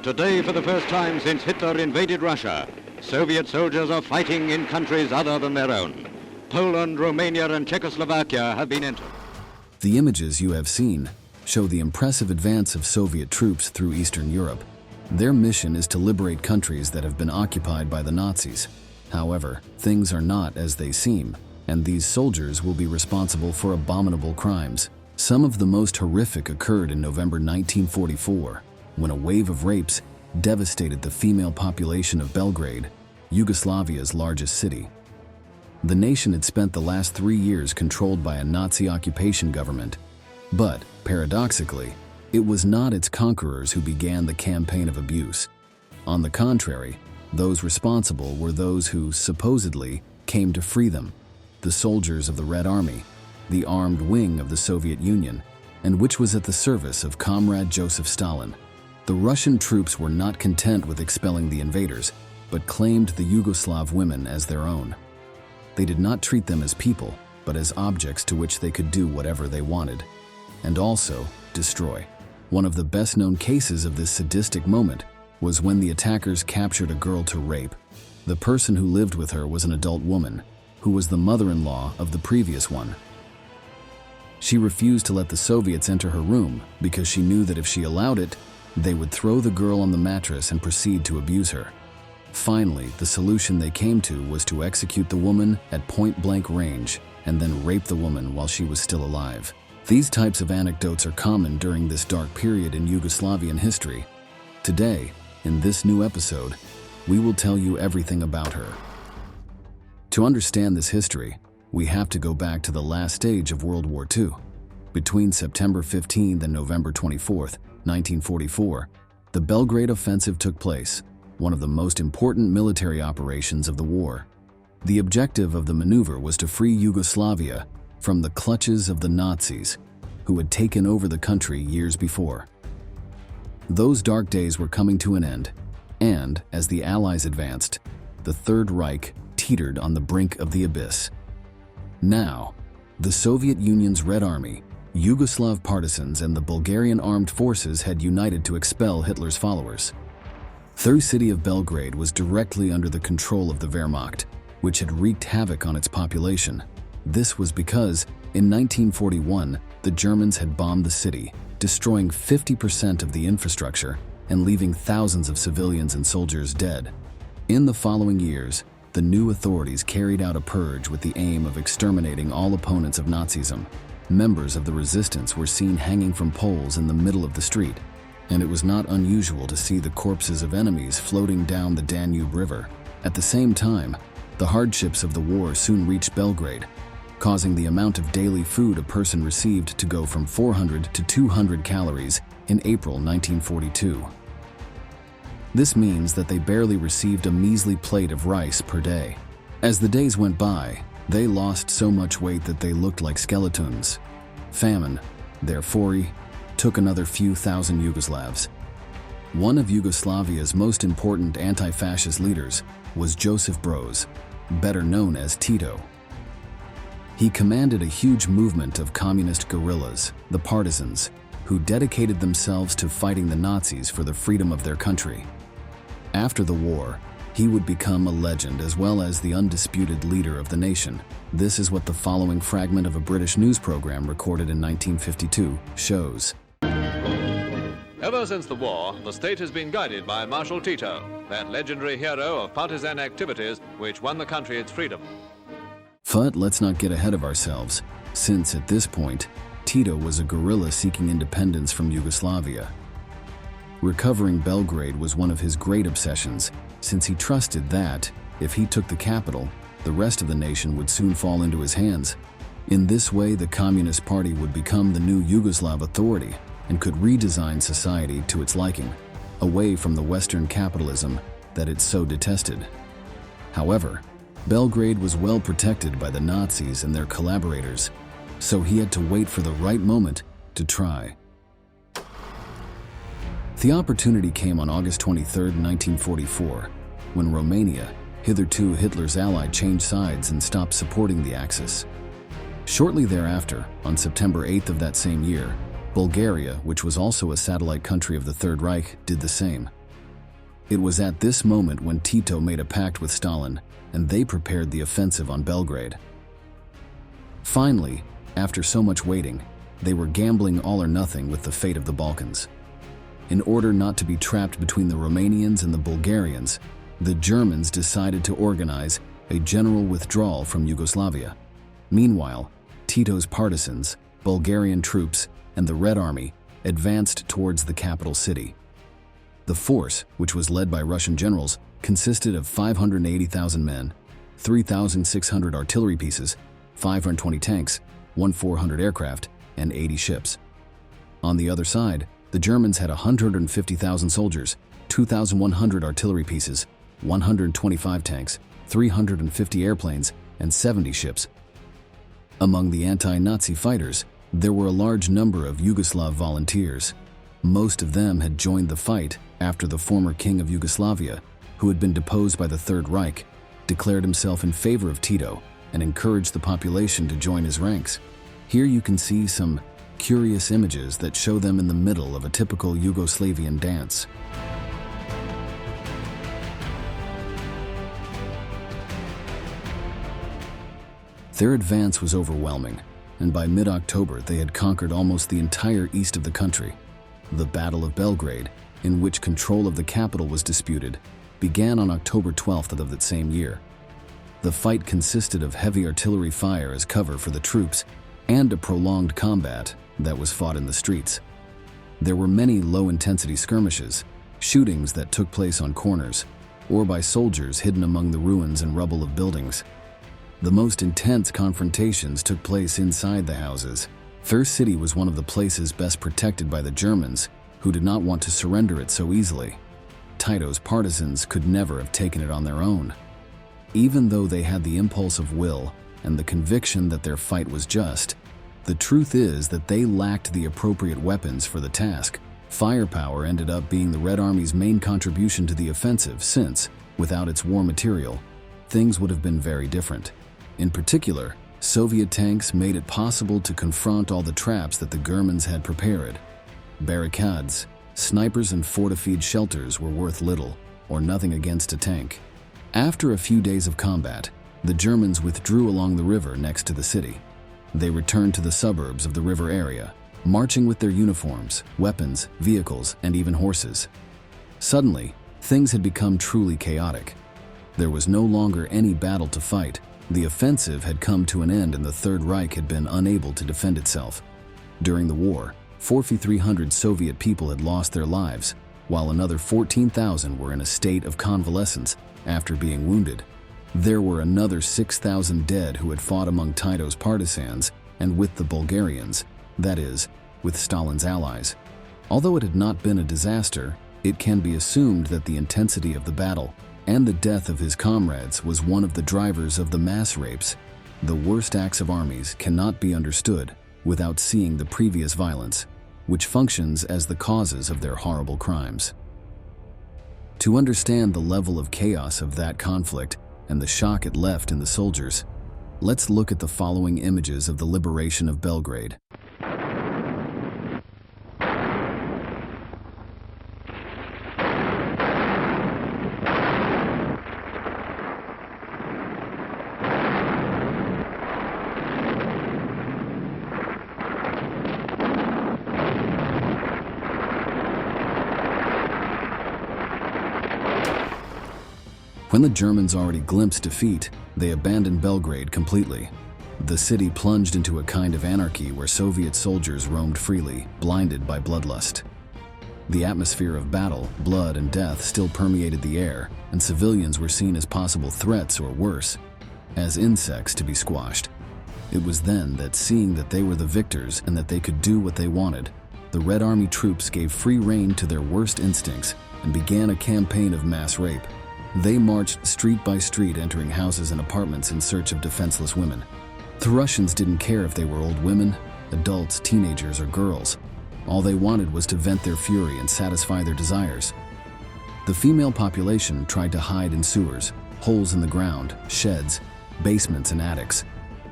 Today, for the first time since Hitler invaded Russia, Soviet soldiers are fighting in countries other than their own. Poland, Romania, and Czechoslovakia have been entered. The images you have seen show the impressive advance of Soviet troops through Eastern Europe. Their mission is to liberate countries that have been occupied by the Nazis. However, things are not as they seem, and these soldiers will be responsible for abominable crimes. Some of the most horrific occurred in November 1944, when a wave of rapes devastated the female population of Belgrade, Yugoslavia's largest city. The nation had spent the last 3 years controlled by a Nazi occupation government, but, paradoxically, it was not its conquerors who began the campaign of abuse. On the contrary, those responsible were those who, supposedly, came to free them, the soldiers of the Red Army, the armed wing of the Soviet Union, and which was at the service of Comrade Joseph Stalin. The Russian troops were not content with expelling the invaders, but claimed the Yugoslav women as their own. They did not treat them as people, but as objects to which they could do whatever they wanted, and also destroy. One of the best-known cases of this sadistic moment was when the attackers captured a girl to rape. The person who lived with her was an adult woman, who was the mother-in-law of the previous one. She refused to let the Soviets enter her room because she knew that if she allowed it, they would throw the girl on the mattress and proceed to abuse her. Finally, the solution they came to was to execute the woman at point-blank range and then rape the woman while she was still alive. These types of anecdotes are common during this dark period in Yugoslavian history. Today, in this new episode, we will tell you everything about her. To understand this history, we have to go back to the last stage of World War II. Between September 15 and November 24, 1944, the Belgrade offensive took place, one of the most important military operations of the war. The objective of the maneuver was to free Yugoslavia from the clutches of the Nazis, who had taken over the country years before. Those dark days were coming to an end, and, as the Allies advanced, the Third Reich teetered on the brink of the abyss. Now, the Soviet Union's Red Army, Yugoslav partisans, and the Bulgarian armed forces had united to expel Hitler's followers. The city of Belgrade was directly under the control of the Wehrmacht, which had wreaked havoc on its population. This was because, in 1941, the Germans had bombed the city, destroying 50% of the infrastructure and leaving thousands of civilians and soldiers dead. In the following years, the new authorities carried out a purge with the aim of exterminating all opponents of Nazism. Members of the resistance were seen hanging from poles in the middle of the street, and it was not unusual to see the corpses of enemies floating down the Danube River. At the same time, the hardships of the war soon reached Belgrade, causing the amount of daily food a person received to go from 400 to 200 calories in April 1942. This means that they barely received a measly plate of rice per day. As the days went by, they lost so much weight that they looked like skeletons. Famine, therefore, took another few thousand Yugoslavs. One of Yugoslavia's most important anti-fascist leaders was Josip Broz, better known as Tito. He commanded a huge movement of communist guerrillas, the partisans, who dedicated themselves to fighting the Nazis for the freedom of their country. After the war, he would become a legend as well as the undisputed leader of the nation. This is what the following fragment of a British news program recorded in 1952 shows. Ever since the war, the state has been guided by Marshal Tito, that legendary hero of partisan activities which won the country its freedom. But let's not get ahead of ourselves, since at this point, Tito was a guerrilla seeking independence from Yugoslavia. Recovering Belgrade was one of his great obsessions, since he trusted that, if he took the capital, the rest of the nation would soon fall into his hands. In this way, the Communist Party would become the new Yugoslav authority and could redesign society to its liking, away from the Western capitalism that it so detested. However, Belgrade was well protected by the Nazis and their collaborators, so he had to wait for the right moment to try. The opportunity came on August 23, 1944, when Romania, hitherto Hitler's ally, changed sides and stopped supporting the Axis. Shortly thereafter, on September 8th of that same year, Bulgaria, which was also a satellite country of the Third Reich, did the same. It was at this moment when Tito made a pact with Stalin, and they prepared the offensive on Belgrade. Finally, after so much waiting, they were gambling all or nothing with the fate of the Balkans. In order not to be trapped between the Romanians and the Bulgarians, the Germans decided to organize a general withdrawal from Yugoslavia. Meanwhile, Tito's partisans, Bulgarian troops, and the Red Army advanced towards the capital city. The force, which was led by Russian generals, consisted of 580,000 men, 3,600 artillery pieces, 520 tanks, 1,400 aircraft, and 80 ships. On the other side, the Germans had 150,000 soldiers, 2,100 artillery pieces, 125 tanks, 350 airplanes, and 70 ships. Among the anti-Nazi fighters, there were a large number of Yugoslav volunteers. Most of them had joined the fight after the former king of Yugoslavia, who had been deposed by the Third Reich, declared himself in favor of Tito and encouraged the population to join his ranks. Here you can see some curious images that show them in the middle of a typical Yugoslavian dance. Their advance was overwhelming, and by mid-October they had conquered almost the entire east of the country. The Battle of Belgrade, in which control of the capital was disputed, began on October 12th of that same year. The fight consisted of heavy artillery fire as cover for the troops and a prolonged combat that was fought in the streets. There were many low-intensity skirmishes, shootings that took place on corners, or by soldiers hidden among the ruins and rubble of buildings. The most intense confrontations took place inside the houses. Their city was one of the places best protected by the Germans, who did not want to surrender it so easily. Tito's partisans could never have taken it on their own. Even though they had the impulse of will and the conviction that their fight was just, the truth is that they lacked the appropriate weapons for the task. Firepower ended up being the Red Army's main contribution to the offensive since, without its war material, things would have been very different. In particular, Soviet tanks made it possible to confront all the traps that the Germans had prepared. Barricades, snipers, and fortified shelters were worth little or nothing against a tank. After a few days of combat, the Germans withdrew along the river next to the city. They returned to the suburbs of the river area, marching with their uniforms, weapons, vehicles, and even horses. Suddenly, things had become truly chaotic. There was no longer any battle to fight. The offensive had come to an end and the Third Reich had been unable to defend itself. During the war, 4,300 Soviet people had lost their lives, while another 14,000 were in a state of convalescence after being wounded. There were another 6,000 dead who had fought among Tito's partisans and with the Bulgarians, that is, with Stalin's allies. Although it had not been a disaster, it can be assumed that the intensity of the battle and the death of his comrades was one of the drivers of the mass rapes. The worst acts of armies cannot be understood without seeing the previous violence, which functions as the causes of their horrible crimes. To understand the level of chaos of that conflict and the shock it left in the soldiers, let's look at the following images of the liberation of Belgrade. When the Germans already glimpsed defeat, they abandoned Belgrade completely. The city plunged into a kind of anarchy where Soviet soldiers roamed freely, blinded by bloodlust. The atmosphere of battle, blood, and death still permeated the air, and civilians were seen as possible threats or worse, as insects to be squashed. It was then that, seeing that they were the victors and that they could do what they wanted, the Red Army troops gave free rein to their worst instincts and began a campaign of mass rape. They marched street by street, entering houses and apartments in search of defenseless women. The Russians didn't care if they were old women, adults, teenagers, or girls. All they wanted was to vent their fury and satisfy their desires. The female population tried to hide in sewers, holes in the ground, sheds, basements, and attics.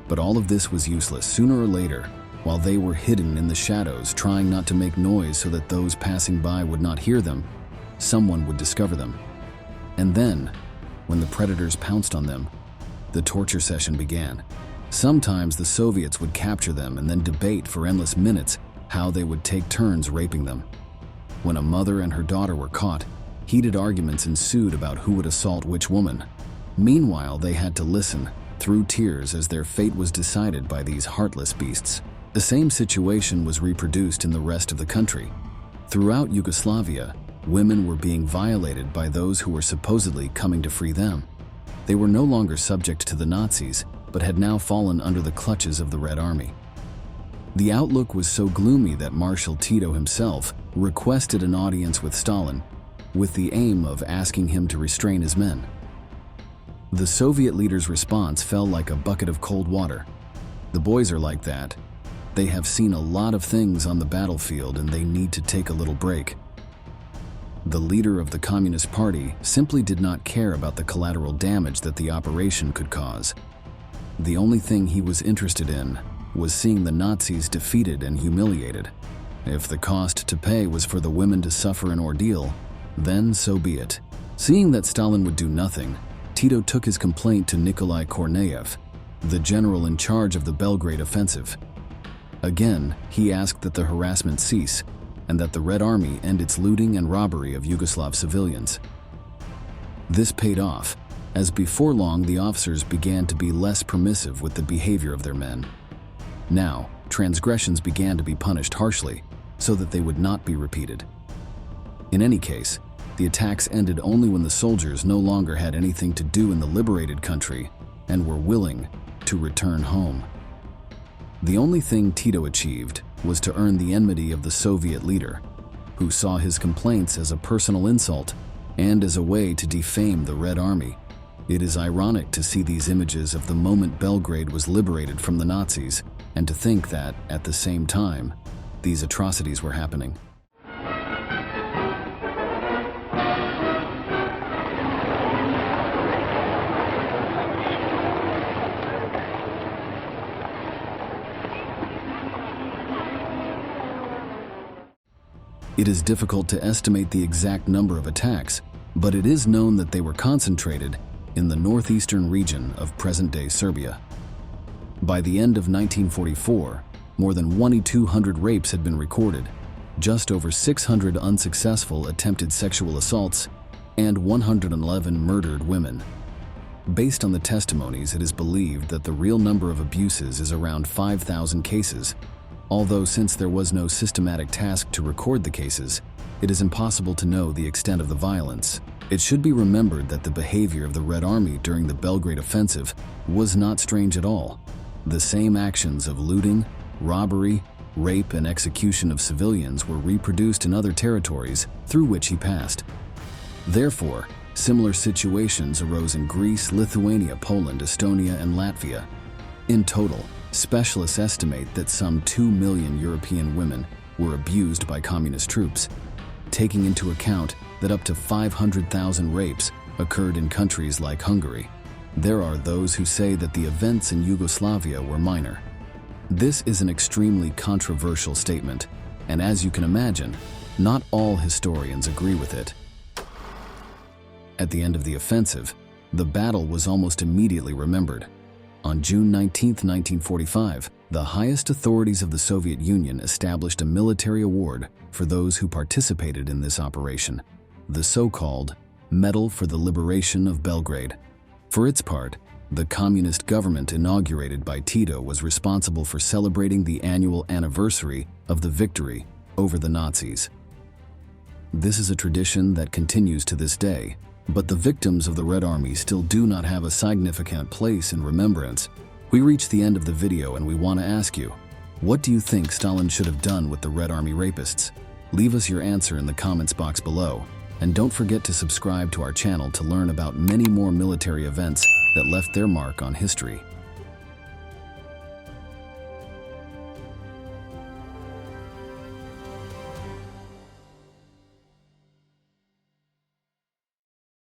But all of this was useless. Sooner or later, while they were hidden in the shadows, trying not to make noise so that those passing by would not hear them, someone would discover them. And then, when the predators pounced on them, the torture session began. Sometimes the Soviets would capture them and then debate for endless minutes how they would take turns raping them. When a mother and her daughter were caught, heated arguments ensued about who would assault which woman. Meanwhile, they had to listen through tears as their fate was decided by these heartless beasts. The same situation was reproduced in the rest of the country. Throughout Yugoslavia, women were being violated by those who were supposedly coming to free them. They were no longer subject to the Nazis, but had now fallen under the clutches of the Red Army. The outlook was so gloomy that Marshal Tito himself requested an audience with Stalin, with the aim of asking him to restrain his men. The Soviet leader's response fell like a bucket of cold water. The boys are like that. They have seen a lot of things on the battlefield and they need to take a little break. The leader of the Communist Party simply did not care about the collateral damage that the operation could cause. The only thing he was interested in was seeing the Nazis defeated and humiliated. If the cost to pay was for the women to suffer an ordeal, then so be it. Seeing that Stalin would do nothing, Tito took his complaint to Nikolai Korneyev, the general in charge of the Belgrade offensive. Again, he asked that the harassment cease and that the Red Army end its looting and robbery of Yugoslav civilians. This paid off, as before long the officers began to be less permissive with the behavior of their men. Now, transgressions began to be punished harshly so that they would not be repeated. In any case, the attacks ended only when the soldiers no longer had anything to do in the liberated country and were willing to return home. The only thing Tito achieved was to earn the enmity of the Soviet leader, who saw his complaints as a personal insult and as a way to defame the Red Army. It is ironic to see these images of the moment Belgrade was liberated from the Nazis and to think that, at the same time, these atrocities were happening. It is difficult to estimate the exact number of attacks, but it is known that they were concentrated in the northeastern region of present-day Serbia. By the end of 1944, more than 2,200 rapes had been recorded, just over 600 unsuccessful attempted sexual assaults, and 111 murdered women. Based on the testimonies, it is believed that the real number of abuses is around 5,000 cases, although since there was no systematic task to record the cases, it is impossible to know the extent of the violence. It should be remembered that the behavior of the Red Army during the Belgrade offensive was not strange at all. The same actions of looting, robbery, rape, and execution of civilians were reproduced in other territories through which he passed. Therefore, similar situations arose in Greece, Lithuania, Poland, Estonia, and Latvia. In total, specialists estimate that some 2 million European women were abused by communist troops, taking into account that up to 500,000 rapes occurred in countries like Hungary. There are those who say that the events in Yugoslavia were minor. This is an extremely controversial statement, and as you can imagine, not all historians agree with it. At the end of the offensive, the battle was almost immediately remembered. On June 19, 1945, the highest authorities of the Soviet Union established a military award for those who participated in this operation, the so-called Medal for the Liberation of Belgrade. For its part, the communist government inaugurated by Tito was responsible for celebrating the annual anniversary of the victory over the Nazis. This is a tradition that continues to this day, but the victims of the Red Army still do not have a significant place in remembrance. We reach the end of the video and we want to ask you, what do you think Stalin should have done with the Red Army rapists? Leave us your answer in the comments box below, and don't forget to subscribe to our channel to learn about many more military events that left their mark on history.